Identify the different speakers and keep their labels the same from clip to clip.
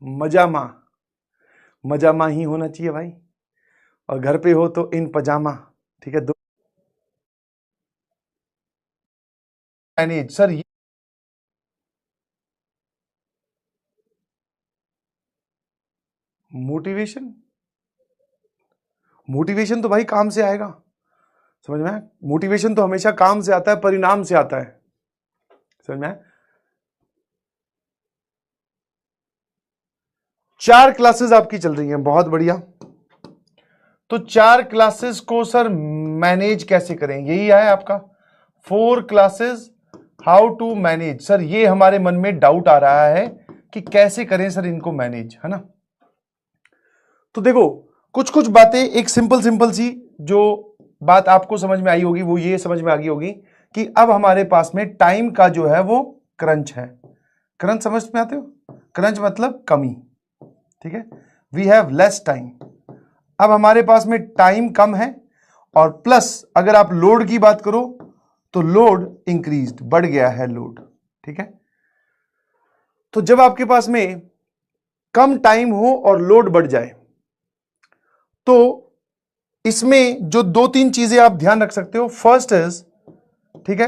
Speaker 1: मजामा, मजामा ही होना चाहिए भाई, और घर पे हो तो इन पजामा। ठीक है, दो मैनेज सर। ये मोटिवेशन, मोटिवेशन तो भाई काम से आएगा, समझ में आया? मोटिवेशन तो हमेशा काम से आता है, परिणाम से आता है, समझ में आया? 4 क्लासेस आपकी चल रही हैं, बहुत बढ़िया। तो 4 क्लासेस को सर मैनेज कैसे करें, यही है आपका 4 classes how to manage. Sir ये हमारे मन में डाउट आ रहा है कि कैसे करें सर इनको मैनेज, है ना? तो देखो कुछ कुछ बातें, एक सिंपल सिंपल सी जो बात आपको समझ में आई होगी वो ये समझ में आ गई होगी कि अब हमारे पास में टाइम का जो है वो क्रंच है। क्रंच समझ में आते हो? क्रंच मतलब कमी, ठीक है, वी हैव लेस टाइम। अब हमारे पास में टाइम कम है, और प्लस अगर आप लोड की बात करो तो लोड इंक्रीज्ड, बढ़ गया है लोड, ठीक है। तो जब आपके पास में कम टाइम हो और लोड बढ़ जाए तो इसमें जो 2-3 चीजें आप ध्यान रख सकते हो। फर्स्ट इज, ठीक है,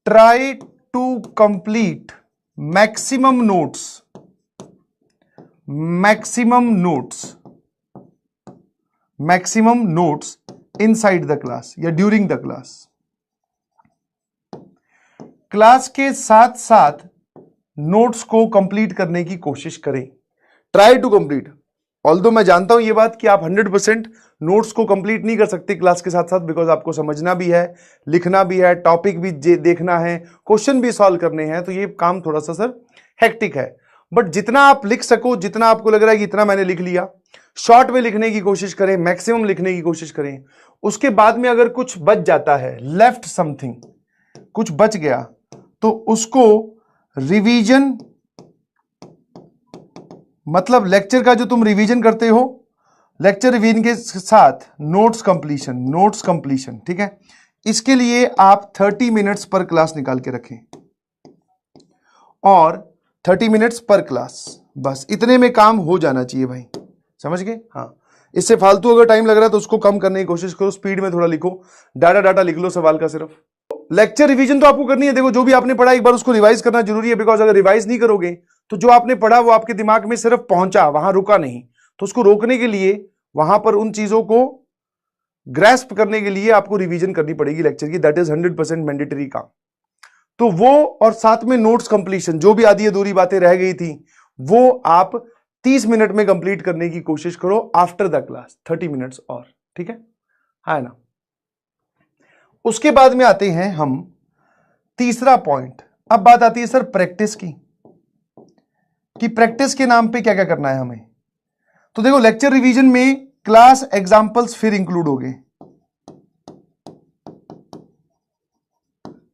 Speaker 1: try to complete maximum notes, maximum notes, maximum notes inside the class या ड्यूरिंग द क्लास। क्लास के साथ साथ नोट्स को कंप्लीट करने की कोशिश करें, ट्राई टू कंप्लीट। ऑल्दो मैं जानता हूं ये बात कि आप 100% नोट्स को कंप्लीट नहीं कर सकते क्लास के साथ साथ, बिकॉज आपको समझना भी है, लिखना भी है, टॉपिक भी देखना है, क्वेश्चन भी सॉल्व करने हैं, तो ये काम थोड़ा सा सर हेक्टिक है। बट जितना आप लिख सको, जितना आपको लग रहा है कि इतना मैंने लिख लिया, शॉर्ट में लिखने की कोशिश करें, मैक्सिमम लिखने की कोशिश करें। उसके बाद में अगर कुछ बच जाता है, लेफ्ट समथिंग, कुछ बच गया, तो उसको रिवीजन, मतलब लेक्चर का जो तुम रिवीजन करते हो, लेक्चर रिवीजन के साथ नोट्स कंप्लीशन, नोट्स कंप्लीशन, ठीक है। इसके लिए आप 30 मिनट्स पर क्लास निकाल के रखें, और 30 मिनट्स पर क्लास, बस इतने में काम हो जाना चाहिए भाई, समझ गए? हाँ, इससे फालतू अगर टाइम लग रहा है तो उसको कम करने की कोशिश करो, स्पीड में थोड़ा लिखो, डाटा लिख लो सवाल का सिर्फ। लेक्चर रिवीजन तो आपको करनी है। देखो जो भी आपने पढ़ा एक बार उसको रिवाइज करना जरूरी है, बिकॉज अगर रिवाइज नहीं करोगे तो जो आपने पढ़ा वो आपके दिमाग में सिर्फ पहुंचा, वहां रुका नहीं। तो उसको रोकने के लिए, वहां पर उन चीजों को ग्रैस्प करने के लिए आपको रिवीजन करनी पड़ेगी लेक्चर की, दैट इज 100% मैंडेटरी काम। तो वो, और साथ में नोट्स कंप्लीशन, जो भी आधी अधूरी बातें रह गई थी वो आप 30 मिनट में कंप्लीट करने की कोशिश करो आफ्टर द क्लास, 30 मिनट्स और, ठीक है, है ना? उसके बाद में आते हैं हम तीसरा पॉइंट। अब बात आती है सर प्रैक्टिस की, कि प्रैक्टिस के नाम पे क्या क्या करना है हमें। तो देखो लेक्चर रिवीजन में क्लास एग्जांपल्स फिर इंक्लूड हो गए।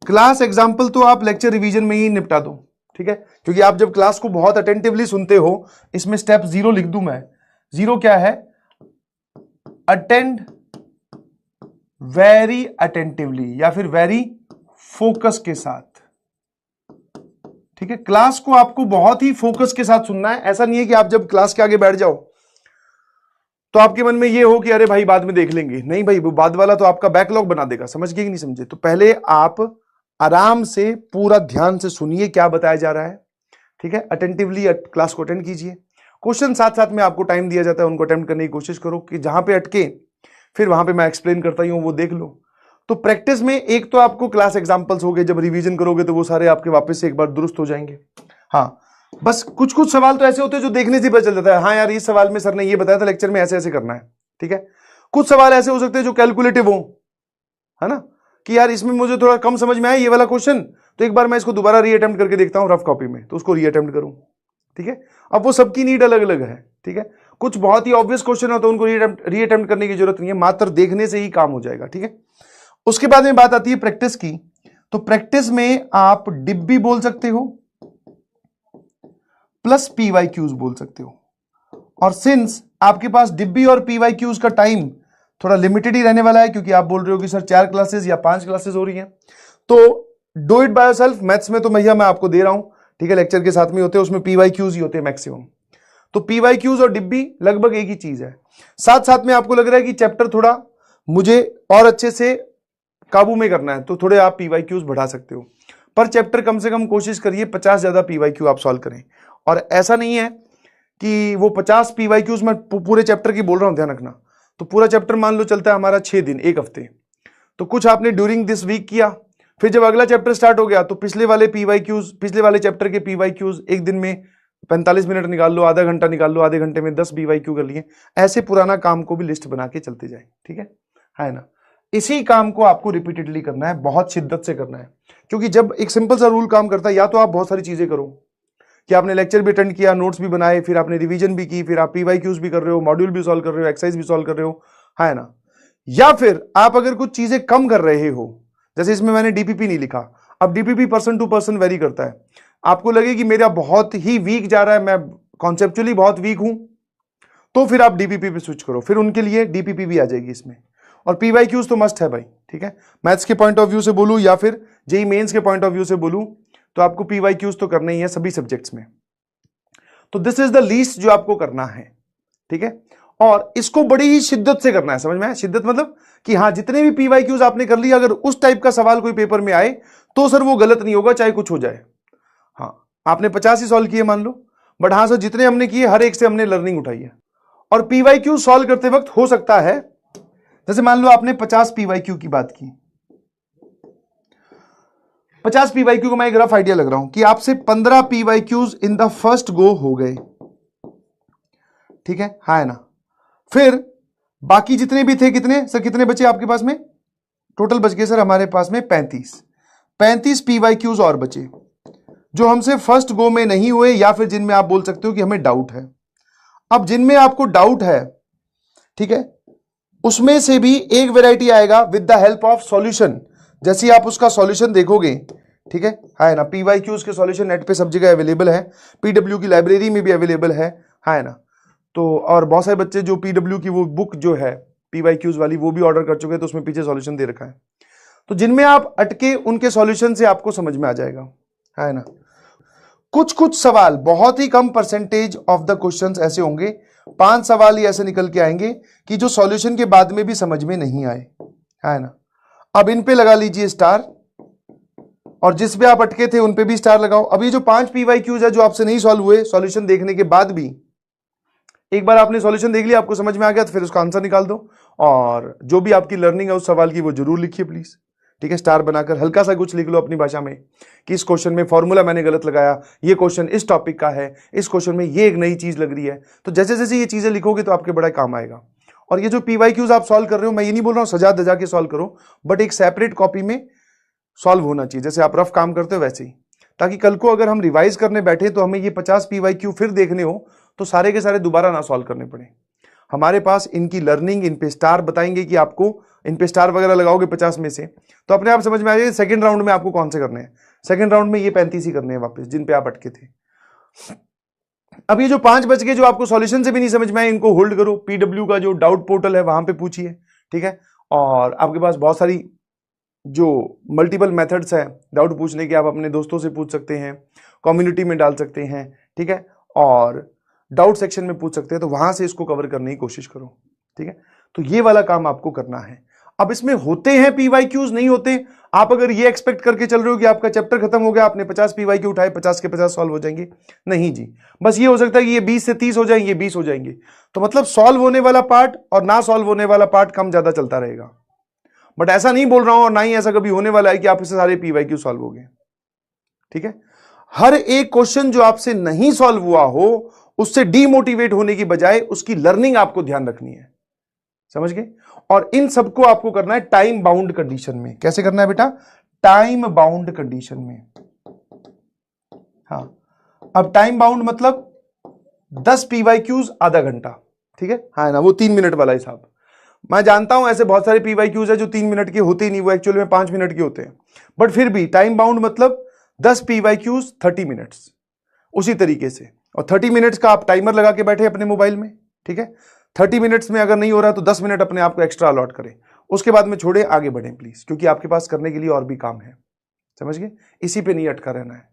Speaker 1: क्लास एग्जांपल तो आप लेक्चर रिवीजन में ही निपटा दो, ठीक है, क्योंकि आप जब क्लास को बहुत अटेंटिवली सुनते हो, इसमें स्टेप 0 लिख दूं मैं। 0 क्या है? अटेंड वेरी अटेंटिवली, या फिर वेरी फोकस के साथ, ठीक है। क्लास को आपको बहुत ही फोकस के साथ सुनना है। ऐसा नहीं है कि आप जब क्लास के आगे बैठ जाओ तो आपके मन में ये हो कि अरे भाई बाद में देख लेंगे, नहीं भाई, वो बाद वाला तो आपका बैकलॉग बना देगा, समझ गए कि नहीं समझे? तो पहले आप आराम से पूरा ध्यान से सुनिए क्या बताया जा रहा है, ठीक है, अटेंटिवली क्लास को अटेंड कीजिए। क्वेश्चन साथ साथ में आपको टाइम दिया जाता है, उनको अटेम्प्ट करने की कोशिश करो, कि जहां पे अटके फिर वहां पे मैं एक्सप्लेन करता हूं वो देख लो। तो प्रैक्टिस में एक तो आपको क्लास एग्जांपल्स हो गए, जब रिवीजन करोगे तो वो सारे आपके वापस से एक बार दुरुस्त हो जाएंगे। हाँ, बस कुछ कुछ सवाल तो ऐसे होते हैं जो देखने से पता चल जाता है, हाँ यार इस सवाल में सर ने ये बताया था लेक्चर में ऐसे ऐसे करना है, ठीक है। कुछ सवाल ऐसे हो सकते हैं जो कैलकुलेटिव हो, है ना, कि यार इसमें मुझे थोड़ा कम समझ में आया ये वाला क्वेश्चन, तो एक बार मैं इसको दोबारा रीअटेम्प्ट करके देखता हूं रफ कॉपी में, तो उसको रीअटेम्प्ट करूं, ठीक है। अब वो सबकी नीड अलग अलग है, ठीक है। कुछ बहुत ही ऑब्वियस क्वेश्चन हो तो उनको रीअटेम्प्ट करने की जरूरत नहीं है, मात्र देखने से ही काम हो जाएगा, ठीक है। उसके बाद में बात आती है प्रैक्टिस की। तो प्रैक्टिस में आप डिब्बी बोल सकते हो प्लस PYQs बोल सकते हो, और सिंस आपके पास डिब्बी और PYQs का टाइम थोड़ा लिमिटेड ही रहने वाला है, क्योंकि आप बोल रहे हो कि सर 4 क्लासेस या 5 क्लासेस हो रही हैं, तो do it by yourself. Maths में तो भैया मैं आपको दे रहा हूं, ठीक है, लेक्चर के साथ में होते हैं, उसमें PYQs ही होते हैं मैक्सिमम। तो PYQs और डिब्बी लगभग एक ही चीज है। साथ साथ में आपको लग रहा है कि चैप्टर थोड़ा मुझे और अच्छे से काबू में करना है, तो थोड़े आप PYQs बढ़ा सकते हो। पर चैप्टर कम से कम कोशिश करिए 50 ज्यादा PYQ आप सॉल्व करें। और ऐसा नहीं है कि वो 50 PYQs मैं पूरे चैप्टर की बोल रहा हूं, ध्यान रखना। तो पूरा चैप्टर मान लो चलता है हमारा 6 दिन, एक हफ्ते, तो कुछ आपने ड्यूरिंग दिस वीक किया, फिर जब अगला चैप्टर स्टार्ट हो गया तो पिछले वाले PYQs, पिछले वाले चैप्टर के PYQs एक दिन में 45 मिनट निकाल लो, आधा घंटा निकाल लो, आधे घंटे में 10 PYQ कर लिए। ऐसे पुराना काम को भी लिस्ट बना के चलते जाए, ठीक है ना। इसी काम को आपको रिपीटेडली करना है, बहुत शिद्दत से करना है, क्योंकि जब एक सिंपल सा रूल काम करता है, या तो आप बहुत सारी चीजें करो कि आपने लेक्चर भी अटेंड किया, नोट्स भी बनाए, फिर आपने रिवीजन भी की, फिर आप PYQs भी कर रहे हो, मॉड्यूल भी सॉल्व कर रहे हो, एक्सरसाइज भी सॉल्व कर रहे हो, है ना। या फिर आप अगर कुछ चीजें कम कर रहे हो, जैसे इसमें मैंने DPP नहीं लिखा, अब DPP person to person vary करता है। आपको लगे कि मेरा बहुत ही वीक जा रहा है, मैं कॉन्सेप्चुअली बहुत वीक हूं, तो फिर आप DPP पे स्विच करो, फिर उनके लिए DPP भी आ जाएगी इसमें। और PYQs तो मस्ट है भाई, ठीक है। मैथ्स के पॉइंट ऑफ व्यू से बोलूं या फिर जेईई मेंस के पॉइंट ऑफ व्यू से बोलूं, तो आपको PYQs तो करना ही है सभी सब्जेक्ट्स में। तो दिस इज द लीस्ट जो आपको करना है, ठीक है। और इसको बड़ी ही शिद्दत से करना है, समझ में आया? शिद्दत मतलब कि हाँ, जितने भी PYQs आपने कर लिया, अगर उस टाइप का सवाल कोई पेपर में आए तो सर वो गलत नहीं होगा, चाहे कुछ हो जाए। हाँ, आपने 50 ही सॉल्व किए मान लो, बट हाँ सर जितने हमने किए हर एक से हमने लर्निंग उठाई है। और PYQ सॉल्व करते वक्त हो सकता है, जैसे मान लो आपने 50 PYQ की बात की, 50 PYQ को मैं एक रफ आइडिया लग रहा हूं कि आपसे 15 PYQs in the first go हो गए, ठीक है, हाँ ना। फिर बाकी जितने भी थे, कितने सर, कितने बचे आपके पास में? टोटल बच गए सर हमारे पास में 35 PYQs और बचे, जो हमसे फर्स्ट गो में नहीं हुए, या फिर जिनमें आप बोल सकते हो कि हमें डाउट है। अब जिनमें आपको डाउट है, ठीक है, उसमें से भी एक वैरायटी आएगा with the help of solution. जैसे आप उसका सॉल्यूशन देखोगे, ठीक है ना। PYQs के सॉल्यूशन नेट पे सब जगह अवेलेबल है, PW की लाइब्रेरी में भी अवेलेबल है ना। तो और बहुत सारे बच्चे जो PW की वो बुक जो है PYQs वाली, वो भी ऑर्डर कर चुके हैं, तो उसमें पीछे सॉल्यूशन दे रखा है। तो जिनमें आप अटके, उनके सॉल्यूशन से आपको समझ में आ जाएगा, है ना। कुछ कुछ सवाल, बहुत ही कम परसेंटेज ऑफ द क्वेश्चंस ऐसे होंगे, 5 सवाल ही ऐसे निकल के आएंगे कि जो सॉल्यूशन के बाद में भी समझ में नहीं आए, है ना। अब इन पे लगा लीजिए स्टार, और जिस पे आप अटके थे उन पे भी स्टार लगाओ। अब ये जो 5 PYQs है जो आपसे नहीं सॉल्व हुए, सॉल्यूशन देखने के बाद भी, एक बार आपने सॉल्यूशन देख लिया, आपको समझ में आ गया, तो फिर उसका आंसर निकाल दो, और जो भी आपकी लर्निंग है उस सवाल की वो जरूर लिखिए प्लीज, ठीक है। स्टार बनाकर हल्का सा कुछ लिख लो अपनी भाषा में कि इस क्वेश्चन में फॉर्मूला मैंने गलत लगाया, ये क्वेश्चन इस टॉपिक का है, इस क्वेश्चन में ये एक नई चीज लग रही है। तो जैसे जैसे ये चीजें लिखोगे तो आपके बड़ा काम आएगा। और ये जो PYQs आप सॉल्व कर रहे हो, मैं ये नहीं बोल रहा हूं सजा दजा के सॉल्व करो, बट एक सेपरेट कॉपी में सॉल्व होना चाहिए, जैसे आप रफ काम करते हो वैसे ही, ताकि कल को अगर हम रिवाइज करने बैठे तो हमें ये 50 PYQ फिर देखने हो तो सारे के सारे दोबारा ना सॉल्व करने पड़े। हमारे पास इनकी लर्निंग, इन पे स्टार बताएंगे कि आपको इन पे स्टार वगैरह लगाओगे 50 में से, तो अपने आप समझ में आ जाएगा सेकंड राउंड में आपको कौन से करने हैं। सेकंड राउंड में ये 35 ही करने हैं वापस, जिन पे आप अटके थे। अब ये जो 5 बच गए जो आपको सॉल्यूशन से भी नहीं समझ में आए, इनको होल्ड करो, PW का जो डाउट पोर्टल है वहां पे पूछिए, ठीक है। और आपके पास बहुत सारी जो मल्टीपल मेथड्स हैं डाउट पूछने के, आप अपने दोस्तों से पूछ सकते हैं, कम्युनिटी में डाल सकते हैं, ठीक है, और डाउट सेक्शन में पूछ सकते हैं, तो वहां से इसको कवर करने की कोशिश करो, ठीक है। तो ये वाला काम आपको करना है। अब इसमें होते हैं PYQs, नहीं होते। आप अगर ये एक्सपेक्ट करके चल रहे हो कि आपका चैप्टर खत्म हो गया, आपने 50 PYQ उठाए, 50 के 50 सॉल्व हो जाएंगे, नहीं जी। बस ये हो सकता है कि ये 20 से 30 हो जाएंगे, ये 20 हो जाएंगे, तो मतलब सॉल्व होने वाला पार्ट और ना सॉल्व होने वाला पार्ट कम ज्यादा चलता रहेगा। बट ऐसा नहीं बोल रहा हूं, और ना ही ऐसा कभी होने वाला है कि आप इससे सारे PYQ सॉल्व हो गए, ठीक है। हर एक क्वेश्चन जो आपसे नहीं सॉल्व हुआ हो, उससे डीमोटिवेट होने की बजाय उसकी लर्निंग आपको ध्यान रखनी है, समझ गए। और इन सबको आपको करना है टाइम बाउंड कंडीशन में। कैसे करना है बेटा? टाइम बाउंड कंडीशन में। हाँ, अब टाइम बाउंड मतलब 10 PYQs आधा घंटा, ठीक है, हाँ ना, वो 3 मिनट वाला हिसाब। मैं जानता हूं ऐसे बहुत सारे PYQs है जो 3 मिनट के होते ही नहीं, वो एक्चुअल में 5 मिनट के होते हैं, बट फिर भी टाइम बाउंड मतलब 10 PYQs 30 मिनट्स, उसी तरीके से। और 30 मिनट्स का आप टाइमर लगा के बैठे अपने मोबाइल में, ठीक है। 30 मिनट्स में अगर नहीं हो रहा तो 10 मिनट अपने आप को एक्स्ट्रा अलॉट करें, उसके बाद में छोड़े, आगे बढ़ें प्लीज, क्योंकि आपके पास करने के लिए और भी काम है, समझ गए। इसी पे नहीं अटका रहना है।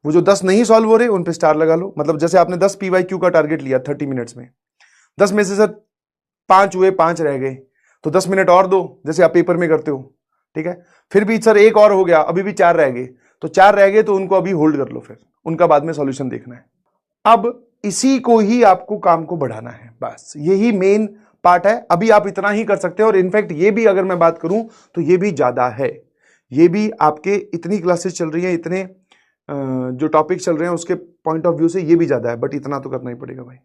Speaker 1: वो जो 10 नहीं सॉल्व हो रहे उन पे स्टार लगा लो। मतलब जैसे आपने 10 PYQ का टारगेट लिया 30 मिनट्स में, 10 में से सर 5 हुए, 5 रह गए, तो 10 मिनट और दो, जैसे आप पेपर में करते हो, ठीक है। फिर भी सर एक और हो गया, अभी भी 4 रह गए, तो 4 रह गए तो उनको अभी होल्ड कर लो, फिर उनका बाद में सॉल्यूशन देखना है। अब इसी को ही आपको काम को बढ़ाना है, बस यही मेन पार्ट है। अभी आप इतना ही कर सकते हो, और इनफैक्ट ये भी अगर मैं बात करूं तो ये भी ज्यादा है। ये भी आपके इतनी क्लासेस चल रही हैं, इतने जो टॉपिक चल रहे हैं उसके पॉइंट ऑफ व्यू से ये भी ज्यादा है, बट इतना तो करना ही पड़ेगा भाई।